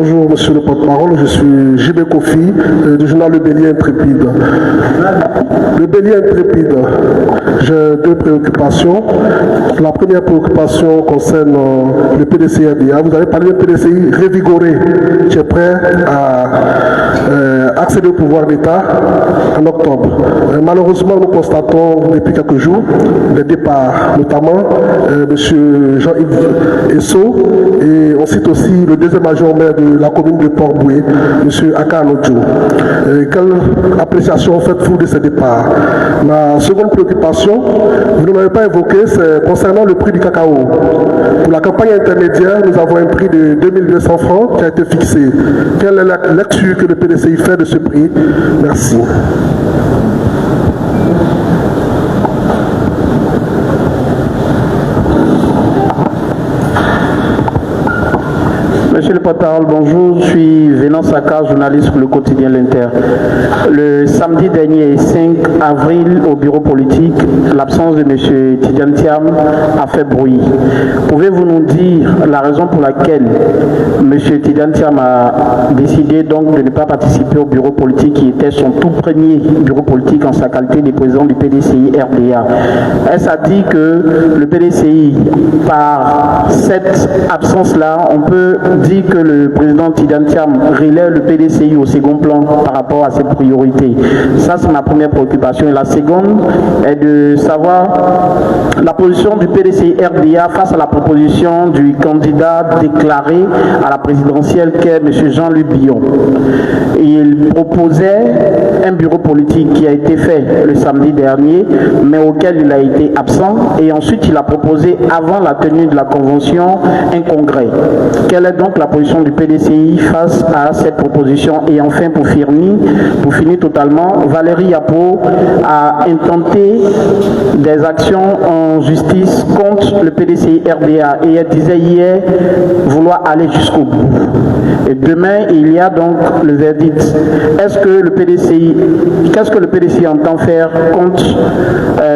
Bonjour, monsieur le porte-parole. Je suis JB Kofi du journal Le Bélier Intrépide. Le Bélier Intrépide, j'ai deux préoccupations. La première préoccupation concerne le PDCI-RDA. Vous avez parlé d'un PDCI revigoré qui est prêt à accéder au pouvoir d'État en octobre. Malheureusement, nous constatons depuis quelques jours des départs, notamment M. Jean-Yves Esso, et on cite aussi le deuxième adjoint maire de la commune de Port-Boué, M. Akanodjo. Quelle appréciation faites-vous de ces départs? Ma seconde préoccupation, vous ne m'avez pas évoqué, c'est concernant le prix du cacao. Pour la campagne intermédiaire, nous avons un prix de 2200 francs qui a été fixé. Quelle est la lecture que le PDCI fait de ce prix? Merci. Monsieur le porte-parole, bonjour. Je suis Vénan Saka, journaliste pour le quotidien L'Inter. Le samedi dernier, 5 avril, au bureau politique, l'absence de M. Tidiane Thiam a fait bruit. Pouvez-vous nous dire la raison pour laquelle M. Tidiane Thiam a décidé donc de ne pas participer au bureau politique qui était son tout premier bureau politique en sa qualité de président du PDCI RDA? Est-ce à dire que le PDCI, par cette absence-là, on peut dire que le président Tidiane Thiam relève le PDCI au second plan par rapport à ses priorités? Ça, c'est ma première préoccupation. Et la seconde est de savoir la position du PDCI RDA face à la proposition du candidat déclaré à la présidentielle qu'est M. Jean-Luc Billon. Il proposait un bureau politique qui a été fait le samedi dernier, mais auquel il a été absent, et ensuite il a proposé avant la tenue de la convention un congrès. Quelle est donc la position du PDCI face à cette proposition? Et enfin, pour finir totalement, Valérie Yapo a intenté des actions en justice contre le PDCI RDA, et elle disait hier vouloir aller jusqu'au bout. Et demain, il y a donc le verdict. Qu'est-ce que le PDCI entend faire contre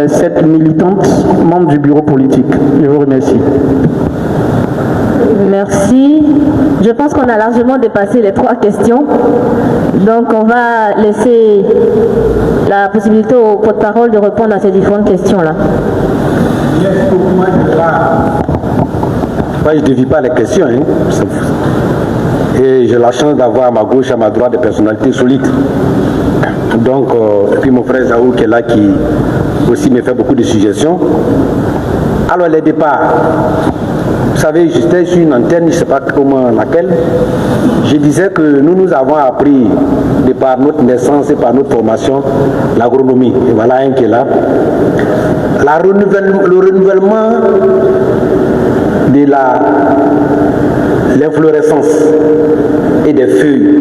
cette militante membre du bureau politique? Je vous remercie. Merci. Je pense qu'on a largement dépassé les 3 questions. Donc on va laisser la possibilité au porte-parole de répondre à ces différentes questions-là. Moi, je ne dévie pas les questions. Et j'ai la chance d'avoir à ma gauche et à ma droite des personnalités solides. Donc, et puis mon frère Zaou qui est là, qui aussi me fait beaucoup de suggestions. Alors, les départs. Vous savez, j'étais sur une antenne, je ne sais pas comment laquelle. Je disais que nous avons appris de par notre naissance et par notre formation l'agronomie. Et voilà un qui est là. Le renouvellement de l'inflorescence et des feuilles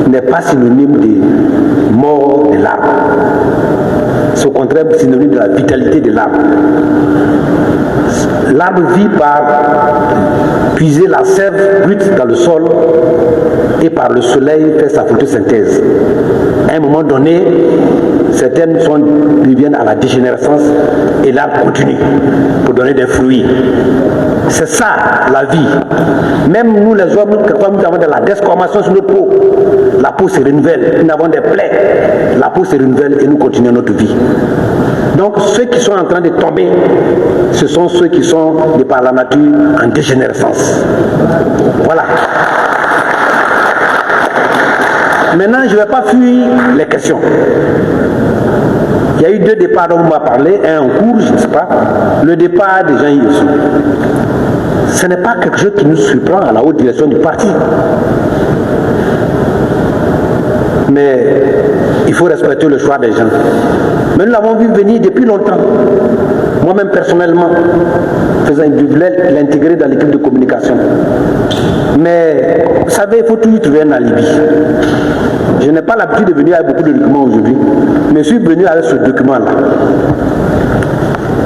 n'est pas synonyme de mort de l'arbre. C'est au contraire synonyme de la vitalité de l'arbre. L'arbre vit par puiser la sève brute dans le sol et par le soleil faire sa photosynthèse. À un moment donné, certaines deviennent à la dégénérescence et l'arbre continue pour donner des fruits. C'est ça la vie. Même nous les hommes, quand nous avons de la déformation sur notre peau, la peau se renouvelle, nous avons des plaies, la peau se renouvelle et nous continuons notre vie. Donc ceux qui sont en train de tomber, ce sont ceux qui sont de par la nature en dégénérescence. Voilà. Maintenant, je ne vais pas fuir les questions. Il y a eu 2 départs dont on m'a parlé, un en cours, je ne sais pas. Le départ de Jean-Yves Esso. Ce n'est pas quelque chose qui nous surprend à la haute direction du parti. Mais il faut respecter le choix des gens. Mais nous l'avons vu venir depuis longtemps. Moi-même personnellement, je voulais l'intégrer dans l'équipe de communication. Mais vous savez, il faut toujours trouver un alibi. Je n'ai pas l'habitude de venir avec beaucoup de documents aujourd'hui, mais je suis venu avec ce document-là.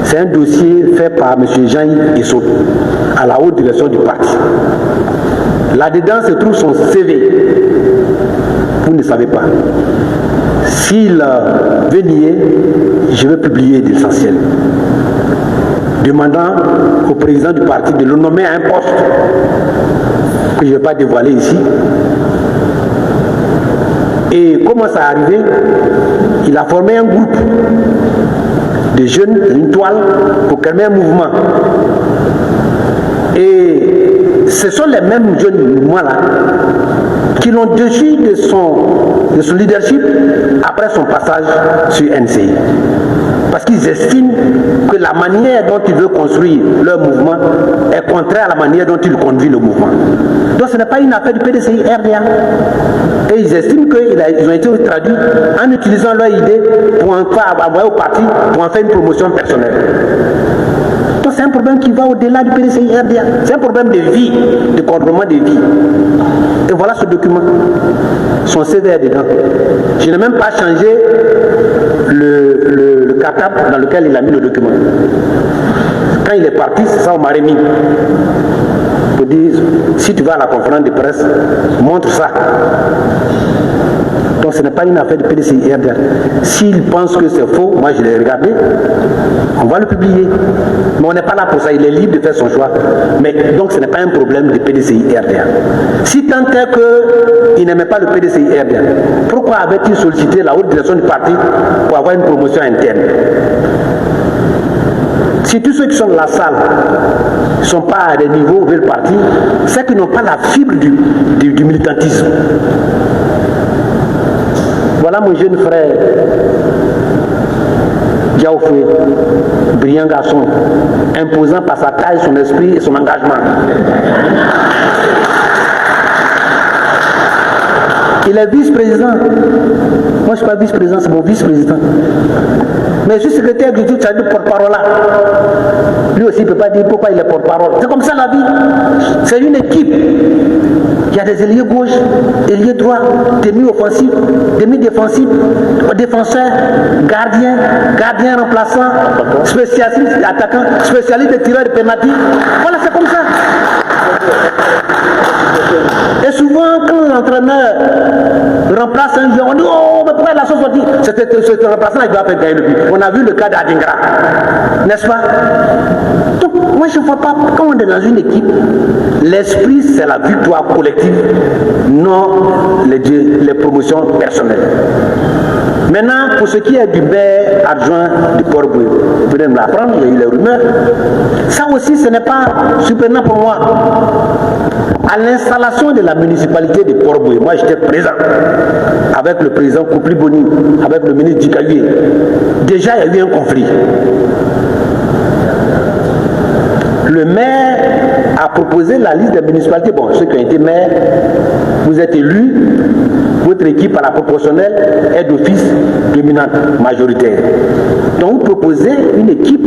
C'est un dossier fait par M. Jean-Yves Esso à la haute direction du parti. Là-dedans se trouve son CV. Vous ne savez pas. S'il veut nier, je vais publier l'essentiel. Demandant au président du parti de le nommer à un poste que je ne vais pas dévoiler ici. Et comment ça a arrivé? Il a formé un groupe de jeunes, une toile, pour calmer un mouvement. Et ce sont les mêmes jeunes mouvements-là qui l'ont déchu de son leadership après son passage sur NCI. Parce qu'ils estiment que la manière dont ils veulent construire leur mouvement est contraire à la manière dont ils conduisent le mouvement. Donc ce n'est pas une affaire du PDCI RDA. Et ils estiment qu'ils ont été traduits en utilisant leur idée pour en faire envoyer au parti, pour en faire une promotion personnelle. Donc c'est un problème qui va au-delà du PDCI RDA. C'est un problème de vie, de comportement de vie. Et voilà ce document. Son CV est dedans. Je n'ai même pas changé le cartable dans lequel il a mis le document. Quand il est parti, c'est ça on m'a remis. Pour dire, si tu vas à la conférence de presse, montre ça. Donc ce n'est pas une affaire de PDCI RDA. S'il pense que c'est faux, moi je l'ai regardé, on va le publier. Mais on n'est pas là pour ça, il est libre de faire son choix. Mais donc ce n'est pas un problème de PDCI RDA. Si tant est qu'il n'aimait pas le PDCI RDA, pourquoi avait-il sollicité la haute direction du parti pour avoir une promotion interne? Si tous ceux qui sont dans la salle ne sont pas à des niveaux vers le parti, c'est qu'ils n'ont pas la fibre du militantisme. Voilà mon jeune frère Diaoufoué, brillant garçon, imposant par sa taille, son esprit et son engagement. Il est vice-président. Moi je ne suis pas vice-président, c'est mon vice-président. Mais je suis secrétaire du tout, ça dit porte-parole là. Lui aussi il ne peut pas dire pourquoi il est porte-parole. C'est comme ça la vie. C'est une équipe. Il y a des ailiers gauche, ailiers droit, des mi-offensifs, des mi-défensifs, défenseurs, gardiens remplaçants, spécialistes attaquants, spécialistes de tireurs de pénalty. Voilà, c'est comme ça. Et souvent, quand l'entraîneur remplace un joueur, on dit oh, mais pourquoi la chose sortie? C'est un remplaçant qui va faire gagner le but. On a vu le cas d'Adingra, n'est-ce pas? Donc, moi je ne vois pas, quand on est dans une équipe, l'esprit c'est la victoire collective, non les promotions personnelles. Maintenant, pour ce qui est du maire adjoint du Port-Boué, vous venez de me l'apprendre, il y a eu les rumeurs. Ça aussi, ce n'est pas surprenant pour moi. À l'installation de la municipalité de Port-Boué, moi j'étais présent avec le président Koupli Boni, avec le ministre Djikaye. Déjà, il y a eu un conflit. Le maire a proposé la liste des municipalités. Bon, ceux qui ont été maires, vous êtes élus, votre équipe à la proportionnelle est d'office dominante, majoritaire. Donc vous proposez une équipe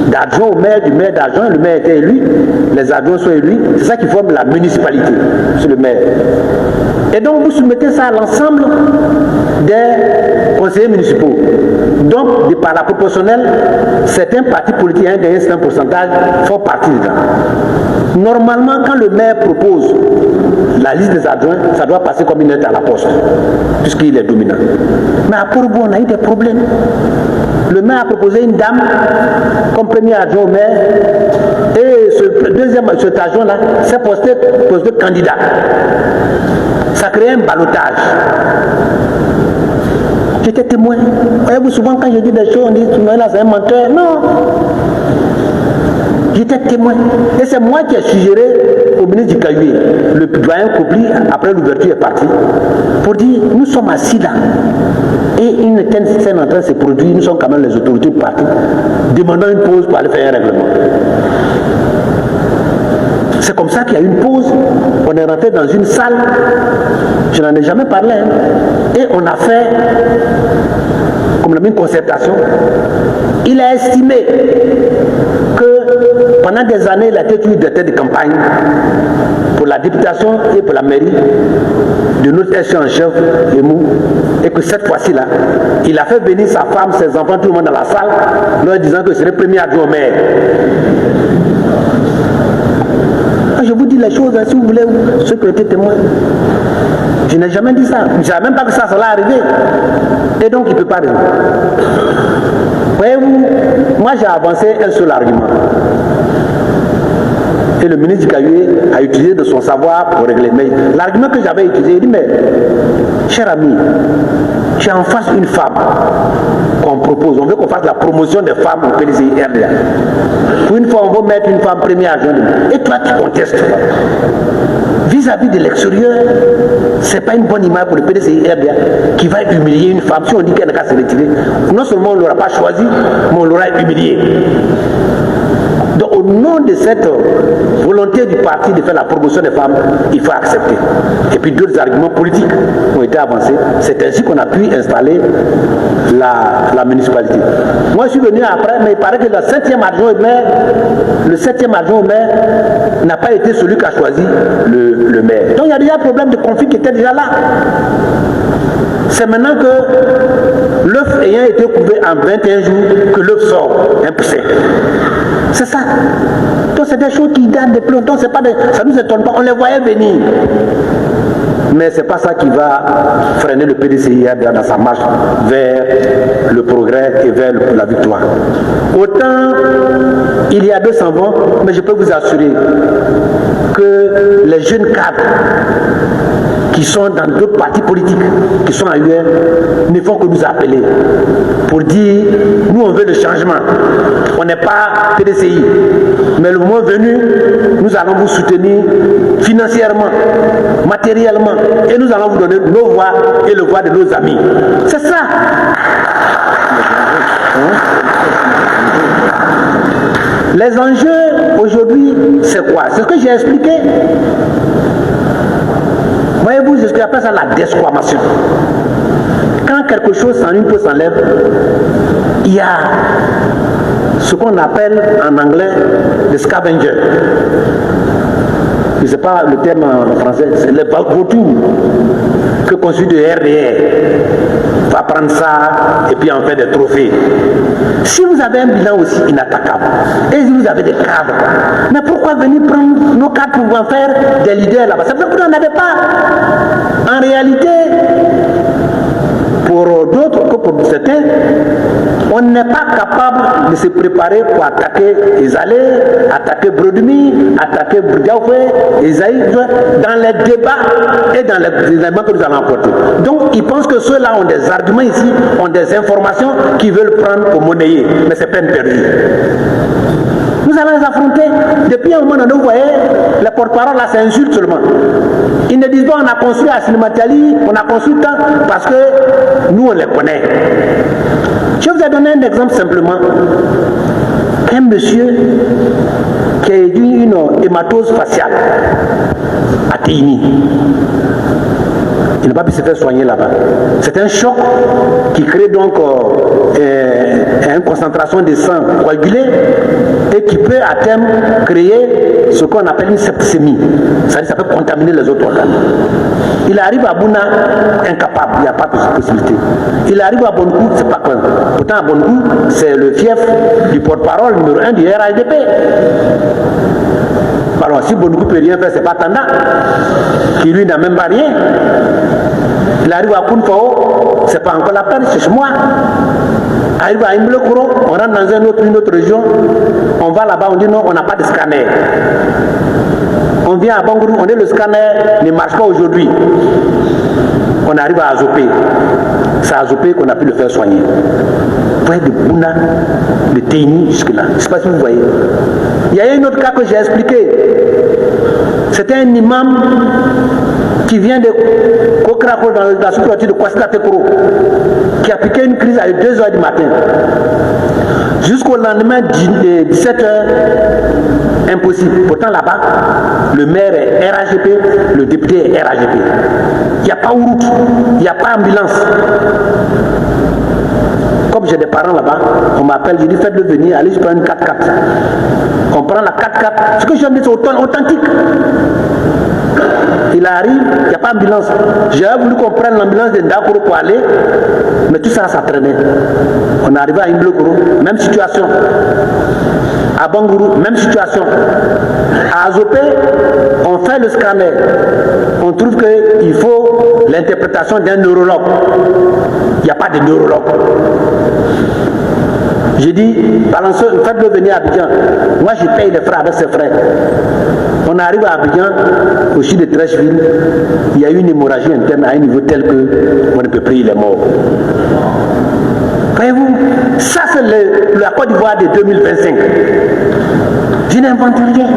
d'adjoints au maire, du maire d'adjoint, le maire était élu, les adjoints sont élus, c'est ça qui forme la municipalité, c'est le maire. Et donc vous soumettez ça à l'ensemble des conseillers municipaux. Donc, par la proportionnelle, certains partis politiques, un certain pourcentage, font partie dedans. Normalement, quand le maire propose la liste des adjoints, ça doit passer comme une lettre à la poste, puisqu'il est dominant. Mais à Port-Boué, on a eu des problèmes. Le maire a proposé une dame comme premier adjoint au maire, et cet adjoint-là s'est posté candidat. Ça crée un ballottage. J'étais témoin. Voyez-vous, souvent quand je dis des choses, on dit là c'est un menteur. Non. J'étais témoin. Et c'est moi qui ai suggéré au ministre du Caillou, le doyen Koupli, après l'ouverture est parti, pour dire nous sommes assis là. Et une telle scène en train de se produire, nous sommes quand même les autorités du parti, demandant une pause pour aller faire un règlement. C'est comme ça qu'il y a eu une pause. On est rentré dans une salle. Je n'en ai jamais parlé. Et on a fait, comme une concertation. Il a estimé que pendant des années, il a été toujours directeur de campagne pour la députation et pour la mairie de notre SG en chef, Emou, et que cette fois-ci-là, il a fait venir sa femme, ses enfants, tout le monde dans la salle, leur disant que c'est le premier adjoint au maire. Je vous dis les choses, si vous voulez, ceux qui ont été témoins. Je n'ai jamais dit ça. Je ne savais même pas que ça allait arriver. Et donc, il ne peut pas arriver. Voyez-vous, moi j'ai avancé un seul argument. Et le ministre Kayoué a utilisé de son savoir pour régler. Mais l'argument que j'avais utilisé, il dit, mais, cher ami, tu as en face une femme qu'on propose. On veut qu'on fasse la promotion des femmes au PDCI RDA. Pour une fois, on veut mettre une femme première adjointe. Et toi, tu contestes. Vis-à-vis de l'extérieur, ce n'est pas une bonne image pour le PDCI RDA qui va humilier une femme. Si on dit qu'elle n'a qu'à se retirer, non seulement on ne l'aura pas choisi, mais on l'aura humilié. Donc au nom de cette volonté du parti de faire la promotion des femmes, il faut accepter. Et puis d'autres arguments politiques ont été avancés. C'est ainsi qu'on a pu installer la municipalité. Moi je suis venu après, mais il paraît que le 7e adjoint au maire n'a pas été celui qui a choisi le maire. Donc il y a déjà un problème de conflit qui était déjà là. C'est maintenant que l'œuf ayant été couvé en 21 jours que l'œuf sort impoussé. C'est ça. Donc c'est des choses qui datent de plus longtemps. Ça ne nous étonne pas. On les voyait venir. Mais ce n'est pas ça qui va freiner le PDCI dans sa marche vers le progrès et vers la victoire. Autant il y a 200 ans, mais je peux vous assurer que les jeunes cadres qui sont dans d'autres partis politiques, qui sont ailleurs, ne font que nous appeler pour dire, nous on veut le changement. On n'est pas PDCI, mais le moment venu, nous allons vous soutenir financièrement, matériellement, et nous allons vous donner nos voix et le voix de nos amis. C'est ça. Les enjeux aujourd'hui, c'est quoi? C'est ce que j'ai expliqué. Voyez-vous, c'est ce qu'on appelle ça la desquamation. Quand quelque chose s'enlève, peu s'enlève, il y a ce qu'on appelle en anglais le scavenger. Je ne sais pas le terme en français, c'est le vautour que conçu de RDR. Va prendre ça et puis en faire des trophées. Si vous avez un bilan aussi inattaquable, et si vous avez des cadres, mais pourquoi venir prendre nos cadres pour en faire des leaders là-bas? Ça veut dire que vous n'en avez pas. En réalité, pour d'autres que pour certains, on n'est pas capable de se préparer pour attaquer Ezalé, attaquer Brodumi, attaquer Boudiaoufé, Esaïe, dans les débats et dans les éléments que nous allons apporter. Donc ils pensent que ceux-là ont des arguments ici, ont des informations qu'ils veulent prendre pour monnayer, mais c'est peine perdue. Nous allons les affronter. Depuis un moment donné, vous voyez, les porte-parole là s'insultent seulement. Ils ne disent pas on a construit à Cinématali, on a construit tant, parce que nous on les connaît. Je vous ai donné un exemple simplement. Un monsieur qui a eu une hématose faciale à Téini. Il n'a pas pu se faire soigner là-bas. C'est un choc qui crée donc une concentration de sang coagulé et qui peut à terme créer ce qu'on appelle une septicémie. C'est-à-dire ça peut contaminer les autres organes. Il arrive à Bouna incapable, il n'y a pas de possibilité. Il arrive à Bonkou, c'est pas clair. Pourtant à Bonkou, c'est le fief du porte-parole numéro 1 du RADP. Alors si Bonkou ne peut rien faire, c'est pas Tanda, qui lui n'a même pas rien. Il arrive à Kounfao, c'est pas encore la peine, c'est chez moi. Arrive à Imblekoro, on rentre dans une autre région, on va là-bas, on dit non, on n'a pas de scanner. On vient à Bangourou, on dit le scanner ne marche pas aujourd'hui. On arrive à Azopé. C'est à Azopé qu'on a pu le faire soigner. Vous voyez de Bouna, de Téini jusque-là. Je ne sais pas si vous voyez. Il y a un autre cas que j'ai expliqué. C'était un imam qui vient de Kokrako dans la sous-préfecture de Kwasila-Tekoro, qui a piqué une crise à 2h du matin. Jusqu'au lendemain de 17h, impossible. Pourtant là-bas, le maire est RAGP, le député est RAGP. Il n'y a pas route, il n'y a pas ambulance. Comme j'ai des parents là-bas, on m'appelle, je dis faites-le venir, allez, je prends une 4x4. On prend la 4x4. Ce que je viens de dire, c'est authentique. Il arrive, il n'y a pas d'ambulance. J'avais voulu qu'on prenne l'ambulance de Ndakoro pour aller, mais tout ça, ça traînait. On est arrivé à Imblekoro, même situation. À Bangourou, même situation. À Azopé, on fait le scanner. On trouve qu'il faut l'interprétation d'un neurologue. Il n'y a pas de neurologue. J'ai dit, balanceur, faites-le venir à Abidjan. Moi, je paye les frais avec ses frais. On arrive à Abidjan, au sud de Trècheville, il y a eu une hémorragie interne à un niveau tel qu'on ne peut plus, il est mort. Voyez-vous, ça c'est la Côte d'Ivoire de 2025. Je n'invente rien.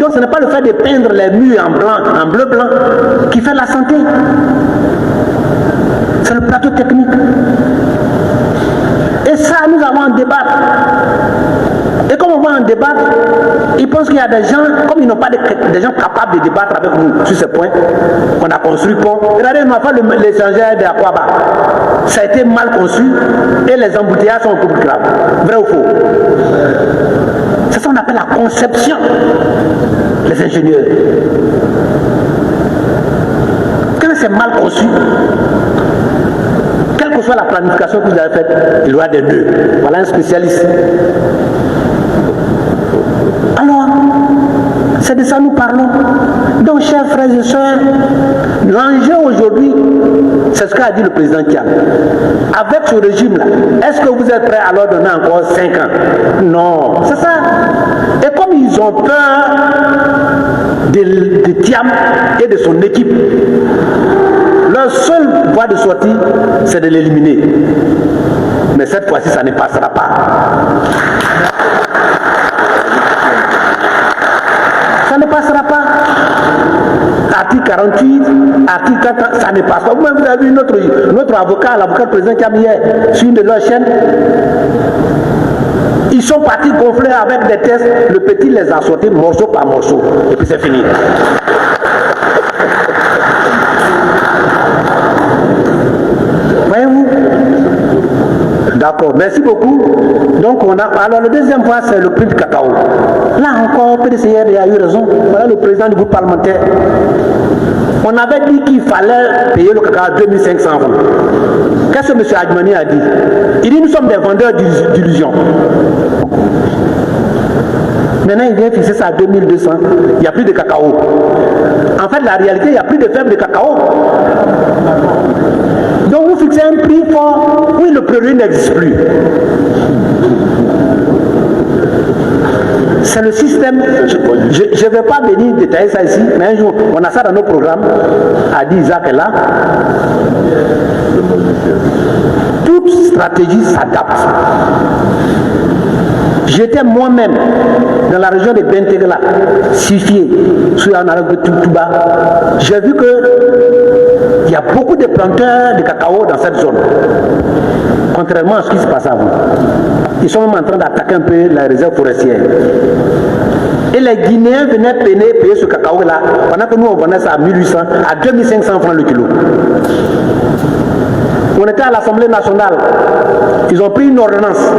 Donc ce n'est pas le fait de peindre les murs en blanc, en bleu-blanc, qui fait la santé. C'est le plateau technique. Et ça, nous allons en débattre. Et comme on va en débattre, ils pensent qu'il y a des gens, comme ils n'ont pas des gens capables de débattre avec nous sur ce point, on a construit pont. Regardez, on a fait l'échangeur de Aquaba. Ça a été mal conçu et les embouteillages sont beaucoup plus graves. Vrai ou faux? C'est ça qu'on appelle la conception. Les ingénieurs. Quand c'est mal conçu, quelle que soit la planification que vous avez faite, il y aura des nœuds. Voilà un spécialiste. Alors, c'est de ça que nous parlons. Donc, chers frères et sœurs, l'enjeu aujourd'hui, c'est ce qu'a dit le président Thiam. Avec ce régime-là, est-ce que vous êtes prêts à leur donner encore 5 ans? Non, c'est ça. Et comme ils ont peur de Thiam et de son équipe, leur seule voie de sortie, c'est de l'éliminer. Mais cette fois-ci, ça ne passera pas. Ça ne passera pas. Article 48, article 4, ça ne passe pas. Vous-même, vous avez vu notre avocat, l'avocat président qui a mis hier sur une de leurs chaînes. Ils sont partis gonfler avec des tests. Le petit les a sortis morceau par morceau. Et puis c'est fini. Voyez-vous? D'accord, merci beaucoup. Donc on a. Alors le deuxième point, c'est le prix du cacao. Là encore, PDCR a eu raison. Voilà le président du groupe parlementaire. On avait dit qu'il fallait payer le cacao à 2500 francs. Qu'est-ce que M. Adjmani a dit? Il dit nous sommes des vendeurs d'illusions. Maintenant il vient fixer ça à 2200. Il n'y a plus de cacao. En fait, la réalité, il n'y a plus de ferme de cacao. Donc vous fixez un prix fort. Oui, le produit n'existe plus. C'est le système. Je ne vais pas venir détailler ça ici, mais un jour, on a ça dans nos programmes, a dit Isaac est là. Toute stratégie s'adapte. J'étais moi-même dans la région de Bentegla, Sifié, sur un arbre de Touba. J'ai vu qu'il y a beaucoup de planteurs de cacao dans cette zone. Contrairement à ce qui se passe avant. Ils sont même en train d'attaquer un peu la réserve forestière. Et les Guinéens venaient payer ce cacao-là, pendant que nous on vendait ça à 1800, à 2500 francs le kilo. On était à l'Assemblée nationale. Ils ont pris une ordonnance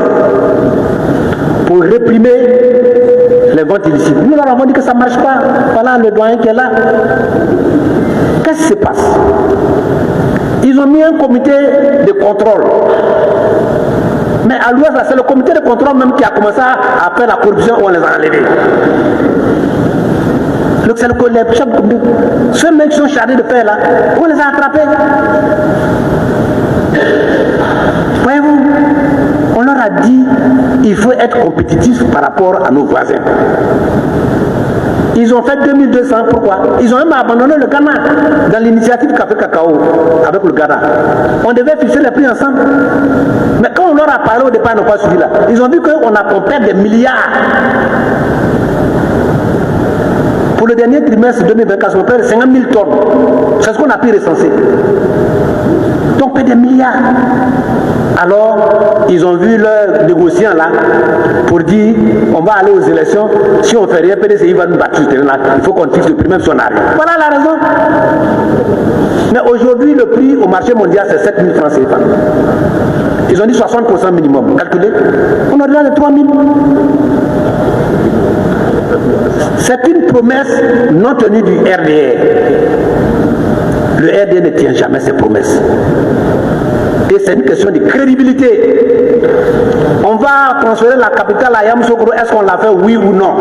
pour réprimer les ventes illicites. Nous leur avons dit que ça ne marche pas. Voilà le doyen qui est là. Qu'est-ce qui se passe? Ils ont mis un comité de contrôle. Mais à l'ouest, c'est le comité de contrôle même qui a commencé à faire la corruption où on les a enlevés. C'est les chefs de comité. Ceux mecs qui sont chargés de faire là, on les a attrapés. Voyez-vous, on leur a dit il faut être compétitif par rapport à nos voisins. Ils ont fait 2200, pourquoi? Ils ont même abandonné le Ghana dans l'initiative Café Cacao avec le Ghana. On devait fixer les prix ensemble. Mais quand on leur a parlé au départ, ils n'ont pas suivi là. Ils ont vu qu'on perd des milliards. Pour le dernier trimestre 2024, on perd 50 000 tonnes. C'est ce qu'on a pu recenser. Donc on perd des milliards. Alors, ils ont vu leur négociant là pour dire on va aller aux élections. Si on ne fait rien, PDCI va nous battre sur le terrain là. Il faut qu'on fixe le prix même si on arrive. Voilà la raison. Mais aujourd'hui, le prix au marché mondial, c'est 7 000 francs CFA. Ils ont dit 60% minimum. Calculez. On a déjà les 3 000. C'est une promesse non tenue du RDR. Le RDR ne tient jamais ses promesses. Et c'est une question de crédibilité. On va transférer la capitale à Yamoussoukro, est-ce qu'on l'a fait, oui ou non?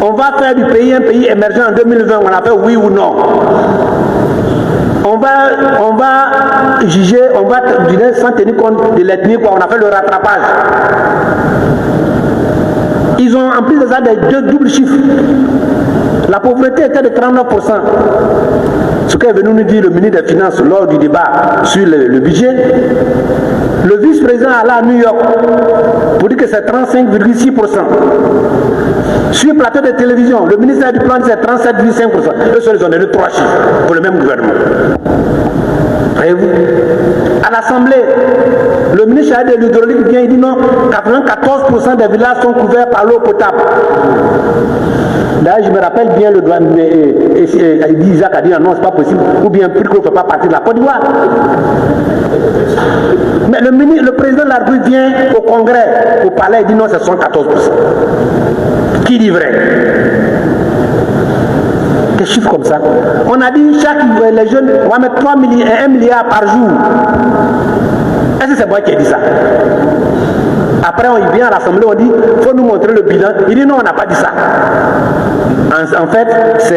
On va faire du pays un pays émergent en 2020, on l'a fait, oui ou non? on va juger, on va dire sans tenir compte de l'ethnie, quoi. On a fait le rattrapage. Ils ont en plus de ça des doubles chiffres. La pauvreté était de 39%. Ce qu'est venu nous dire le ministre des Finances lors du débat sur le budget. Le vice-président allait à New York pour dire que c'est 35,6%. Sur le plateau de télévision, le ministère du Plan dit c'est 37,5%. Eux seuls, ils ont donné 3 chiffres pour le même gouvernement. Voyez-vous? À l'Assemblée, le ministre de l'hydraulique vient et dit non, 94% des villages sont couverts par l'eau potable. D'ailleurs, je me rappelle bien le douanier, Isaac a dit non, c'est pas possible, ou bien Pirko ne fait pas partie de la Côte d'Ivoire. Mais le président de la République vient au Congrès, au palais, et dit non, c'est 114%. Qui dit vrai? Des chiffres comme ça. On a dit les jeunes, on va mettre 1 milliard par jour. Est-ce que c'est moi qui ai dit ça? Après, on vient à l'Assemblée, on dit, il faut nous montrer le bilan. Il dit non, on n'a pas dit ça. En fait,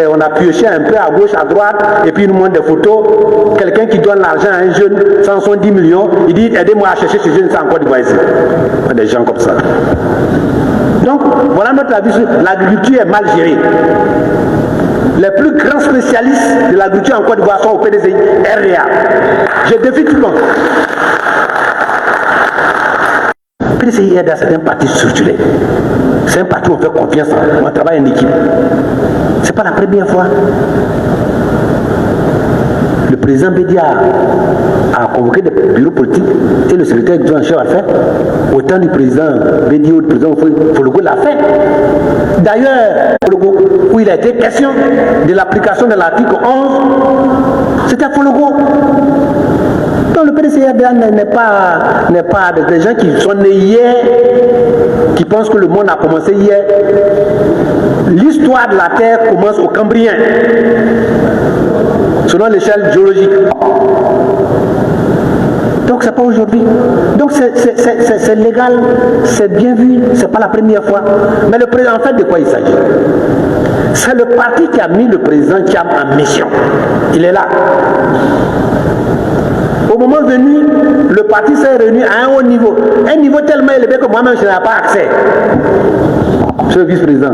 on a pioché un peu à gauche, à droite, et puis il nous montre des photos. Quelqu'un qui donne l'argent à un jeune, 170 millions, il dit, aidez-moi à chercher ce jeune, c'est encore du voisin. Des gens comme ça. Donc, voilà notre avis. L'agriculture est mal gérée. Les plus grands spécialistes de l'agriculture en Côte d'Ivoire sont au PDCI, RDA. Je défie tout le monde. PDCI RDA, c'est un parti structuré. C'est un parti où on fait confiance, on travaille en équipe. C'est pas la première fois. Le président Bédia a convoqué des bureaux politiques et le secrétaire du chef a fait. Autant du président Bédia ou du président Fologo l'a fait. D'ailleurs, Fologo, où il a été question de l'application de l'article 11, c'était Fologo. Donc le PDCA n'est pas des gens qui sont nés hier, qui pensent que le monde a commencé hier. L'histoire de la Terre commence au Cambrien, selon l'échelle géologique. Donc c'est pas aujourd'hui. Donc c'est légal, c'est bien vu, c'est pas la première fois. Mais le président, en fait, de quoi il s'agit? C'est le parti qui a mis le président Thiam en mission. Il est là. Au moment venu, le parti s'est réuni à un haut niveau. Un niveau tellement élevé que moi-même je n'ai pas accès. Monsieur le vice-président.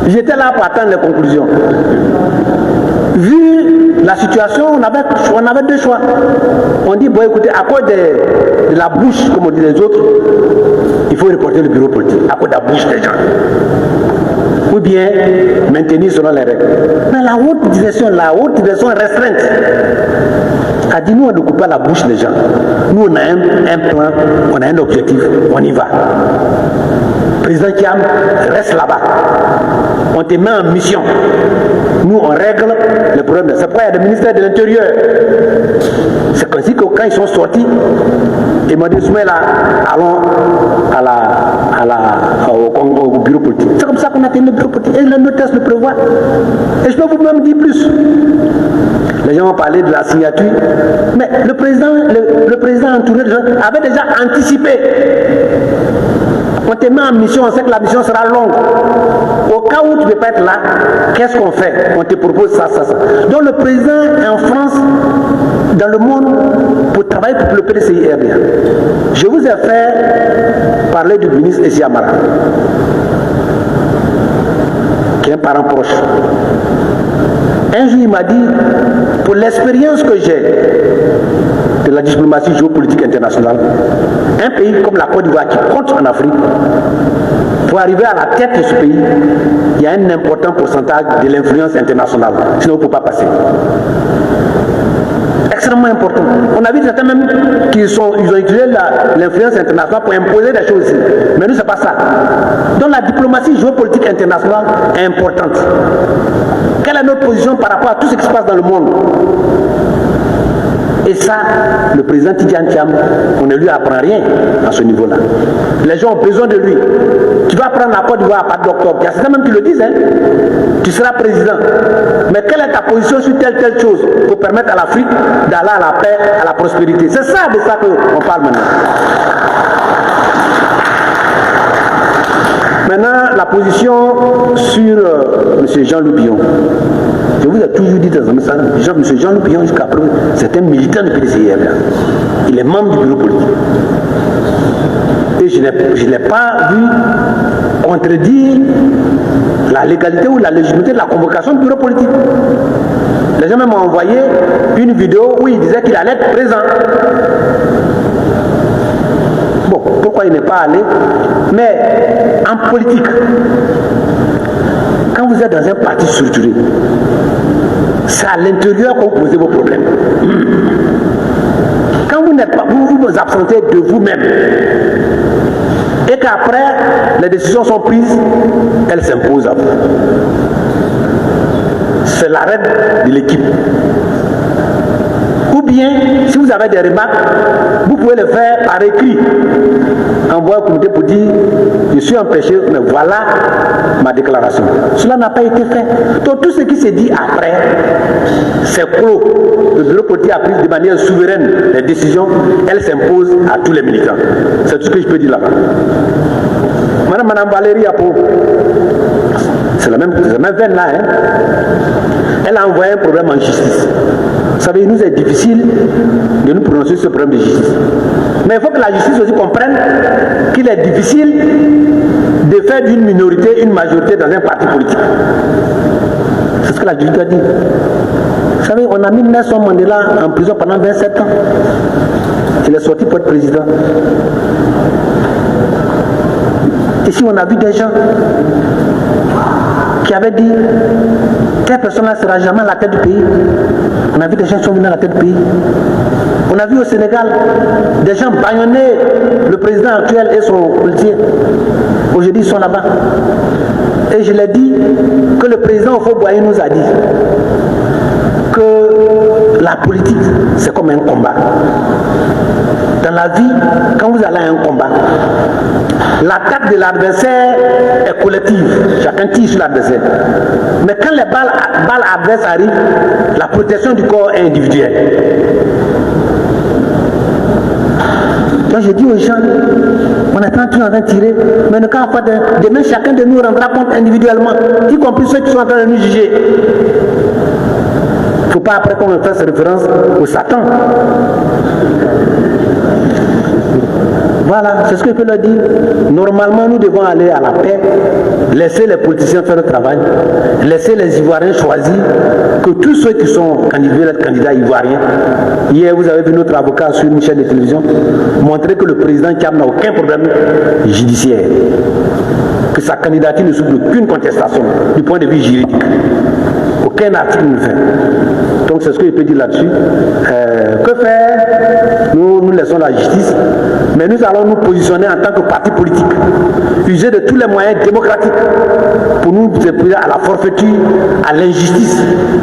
J'étais là pour attendre les conclusions. Vu la situation, on avait deux choix. On dit, bon écoutez, à cause de la bouche, comme on dit les autres, il faut reporter le bureau politique, à cause de la bouche des gens. Ou bien maintenir selon les règles. Mais la haute direction restreinte a dit, nous on ne coupe pas la bouche des gens. Nous on a un plan, on a un objectif, on y va. Président Thiam, reste là-bas. On te met en mission. Nous, on règle les problèmes. C'est pourquoi il y a des ministères de l'Intérieur. C'est ainsi que quand ils sont sortis, ils m'ont dit, là, allons au bureau politique. C'est comme ça qu'on a tenu le bureau politique. Et le notaire le prévoit. Et je peux vous même dire plus. Les gens ont parlé de la signature. Mais le président entouré de gens avait déjà anticipé. On te met en mission, on sait que la mission sera longue. Au cas où tu ne peux pas être là, qu'est-ce qu'on fait? On te propose ça. Donc le président est en France, dans le monde, pour travailler pour le PDCI RDA. Je vous ai fait parler du ministre Essi Amara, qui est un parent proche. Un jour, il m'a dit, pour l'expérience que j'ai de la diplomatie géopolitique internationale, un pays comme la Côte d'Ivoire qui compte en Afrique, pour arriver à la tête de ce pays, il y a un important pourcentage de l'influence internationale. Sinon, on ne peut pas passer. Extrêmement important. On a vu certains même qui ont utilisé l'influence internationale pour imposer des choses ici. Mais nous, ce n'est pas ça. Donc la diplomatie géopolitique internationale est importante. Quelle est notre position par rapport à tout ce qui se passe dans le monde? Et ça, le président Tidjane Thiam, on ne lui apprend rien à ce niveau-là. Les gens ont besoin de lui. Tu vas prendre la Côte d'Ivoire à partir d'octobre. Il y a certains même qui le disent, hein. Tu seras président. Mais quelle est ta position sur telle chose pour permettre à l'Afrique d'aller à la paix, à la prospérité? C'est ça de ça qu'on parle maintenant. Maintenant, position sur M. Jean-Loup Billon. Je vous ai toujours dit dans un message, M. Jean-Loup Billon, jusqu'à présent, c'est un militant du PDCIR. Il est membre du bureau politique. Et je n'ai pas vu contredire la légalité ou la légitimité de la convocation du bureau politique. Les gens m'ont envoyé une vidéo où il disait qu'il allait être présent. Bon, pourquoi il n'est pas allé? Mais en politique, quand vous êtes dans un parti structuré, c'est à l'intérieur que vous posez vos problèmes. Quand vous n'êtes pas, vous vous absentez de vous-même. Et qu'après, les décisions sont prises, elles s'imposent à vous. C'est l'arrêt de l'équipe. Ou bien, si vous avez des remarques, vous pouvez les faire par écrit. Envoyer au comité pour dire, je suis empêché, mais voilà ma déclaration. Cela n'a pas été fait. Donc tout ce qui s'est dit après, c'est clos. Le bureau politique a pris de manière souveraine les décisions, elles s'imposent à tous les militants. C'est tout ce que je peux dire là-bas. Madame Valérie Apo, c'est la même veine là, hein? Elle a envoyé un problème en justice. Vous savez, il nous est difficile de nous prononcer sur ce problème de justice. Mais il faut que la justice aussi comprenne qu'il est difficile de faire d'une minorité une majorité dans un parti politique. C'est ce que la justice a dit. Vous savez, on a mis Nelson Mandela en prison pendant 27 ans. Il est sorti pour être président. Ici, on a vu des gens qui avaient dit telle personne-là ne sera jamais à la tête du pays. On a vu des gens qui sont venus à la tête du pays. On a vu au Sénégal des gens bâillonner le président actuel et son policier. Aujourd'hui, ils sont là-bas. Et je l'ai dit que le président Houphouët-Boigny nous a dit que la politique, c'est comme un combat. Dans la vie, quand vous allez à un combat, l'attaque de l'adversaire est collective. Chacun tire sur l'adversaire. Mais quand les balles adverses arrivent, la protection du corps est individuelle. Donc je dis aux gens, on est en train de tirer, mais quand on fait demain, chacun de nous rendra compte individuellement, y compris ceux qui sont en train de nous juger. Il ne faut pas après qu'on me fasse référence au Satan. Voilà, c'est ce que je peux leur dire. Normalement, nous devons aller à la paix, laisser les politiciens faire le travail, laisser les Ivoiriens choisir, que tous ceux qui sont candidats ivoiriens, hier vous avez vu notre avocat sur une chaîne de télévision, montrer que le président Thiam n'a aucun problème judiciaire, que sa candidature ne souffre d'aucune contestation du point de vue juridique. Aucun article ne le fait. Donc c'est ce que je peux dire là-dessus. Que faire? Nous laissons la justice, mais nous allons nous positionner en tant que parti politique, user de tous les moyens démocratiques pour nous opposer à la forfaiture, à l'injustice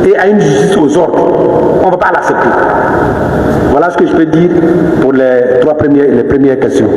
et à une justice aux ordres. On ne va pas l'accepter. Voilà ce que je peux dire pour les premières questions.